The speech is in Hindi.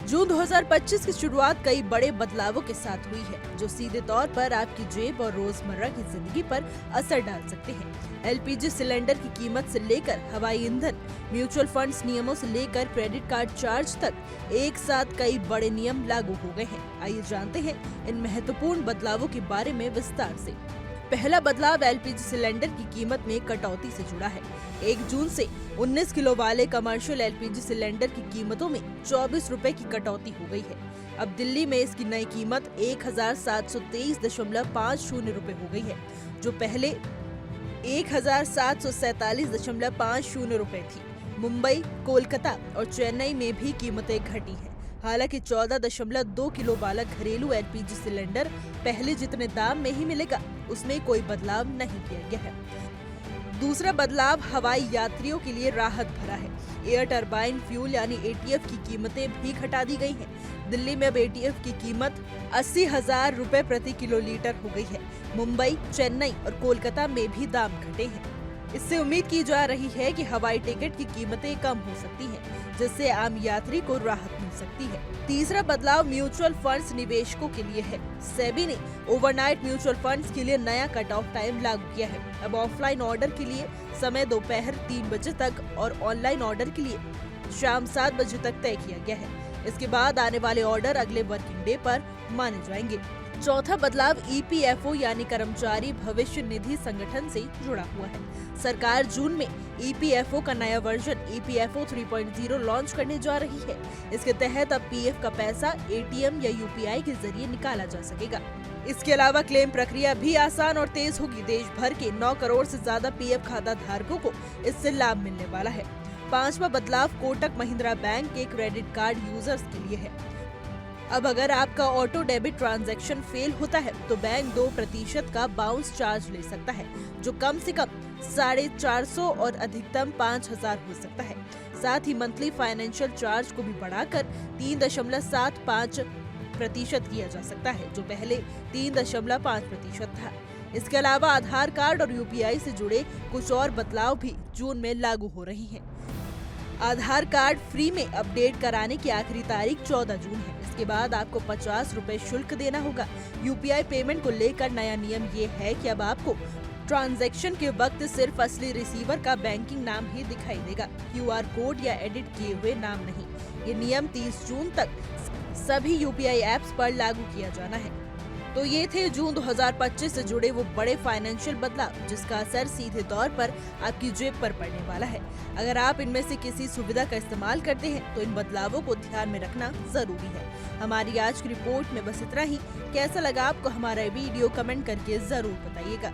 जून 2025 की शुरुआत कई बड़े बदलावों के साथ हुई है, जो सीधे तौर पर आपकी जेब और रोजमर्रा की जिंदगी पर असर डाल सकते हैं। एलपीजी सिलेंडर की कीमत से लेकर हवाई ईंधन, म्यूचुअल फंड्स नियमों से लेकर क्रेडिट कार्ड चार्ज तक एक साथ कई बड़े नियम लागू हो गए हैं। आइए जानते हैं इन महत्वपूर्ण बदलावों के बारे में विस्तार से। पहला बदलाव एलपीजी सिलेंडर की कीमत में कटौती से जुड़ा है। 1 जून से 19 किलो वाले कमर्शियल एलपीजी सिलेंडर की कीमतों में 24 रुपए की कटौती हो गई है। अब दिल्ली में इसकी नई कीमत 1723.50 रुपए हो गई है, जो पहले 1747.50 रुपए थी। मुंबई, कोलकाता और चेन्नई में भी कीमतें घटी हैं। हालांकि 14.2 किलो वाला घरेलू एलपीजी सिलेंडर पहले जितने दाम में ही मिलेगा, उसमें कोई बदलाव नहीं किया गया है। दूसरा बदलाव हवाई यात्रियों के लिए राहत भरा है। एयर टरबाइन फ्यूल यानी एटीएफ की कीमतें भी घटा दी गई हैं। दिल्ली में अब एटीएफ की कीमत 80,000 रुपए प्रति किलोलीटर हो गई है। मुंबई, चेन्नई और कोलकाता में भी दाम घटे हैं। इससे उम्मीद की जा रही है कि हवाई टिकट की कीमतें कम हो सकती हैं, जिससे आम यात्री को राहत मिल सकती है। तीसरा बदलाव म्यूचुअल फंड्स निवेशकों के लिए है। सेबी ने ओवरनाइट म्यूचुअल फंड्स के लिए नया कट ऑफ टाइम लागू किया है। अब ऑफलाइन ऑर्डर के लिए समय दोपहर 3 बजे तक और ऑनलाइन ऑर्डर के लिए शाम 7 बजे तक तय किया गया है। इसके बाद आने वाले ऑर्डर अगले वर्किंग डे पर माने जाएंगे। चौथा बदलाव ईपीएफओ यानी कर्मचारी भविष्य निधि संगठन से जुड़ा हुआ है। सरकार जून में ईपीएफओ का नया वर्जन ईपीएफओ 3.0 लॉन्च करने जा रही है। इसके तहत अब पीएफ का पैसा एटीएम या यूपीआई के जरिए निकाला जा सकेगा। इसके अलावा क्लेम प्रक्रिया भी आसान और तेज होगी। देश भर के 9 करोड़ से ज्यादा पीएफ खाता धारकों को इससे लाभ मिलने वाला है। पांचवा बदलाव कोटक महिंद्रा बैंक के क्रेडिट कार्ड यूजर्स के लिए है। अब अगर आपका ऑटो डेबिट ट्रांजैक्शन फेल होता है तो बैंक 2% का बाउंस चार्ज ले सकता है, जो कम से कम 450 और अधिकतम 5,000 हो सकता है। साथ ही मंथली फाइनेंशियल चार्ज को भी बढ़ाकर 3.75% किया जा सकता है, जो पहले 3.5% था। इसके अलावा आधार कार्ड और यूपीआई से जुड़े कुछ और बदलाव भी जून में लागू हो रही हैं। आधार कार्ड फ्री में अपडेट कराने की आखिरी तारीख 14 जून है। इसके बाद आपको 50 रुपए शुल्क देना होगा। यूपीआई पेमेंट को लेकर नया नियम ये है कि अब आपको ट्रांजैक्शन के वक्त सिर्फ असली रिसीवर का बैंकिंग नाम ही दिखाई देगा, क्यूआर कोड या एडिट किए हुए नाम नहीं। ये नियम 30 जून तक सभी यूपीआई ऐप्स पर लागू किया जाना है। तो ये थे जून 2025 से जुड़े वो बड़े फाइनेंशियल बदलाव, जिसका असर सीधे तौर पर आपकी जेब पर पड़ने वाला है। अगर आप इनमें से किसी सुविधा का इस्तेमाल करते हैं तो इन बदलावों को ध्यान में रखना जरूरी है। हमारी आज की रिपोर्ट में बस इतना ही। कैसा लगा आपको हमारा वीडियो, कमेंट करके जरूर बताइएगा।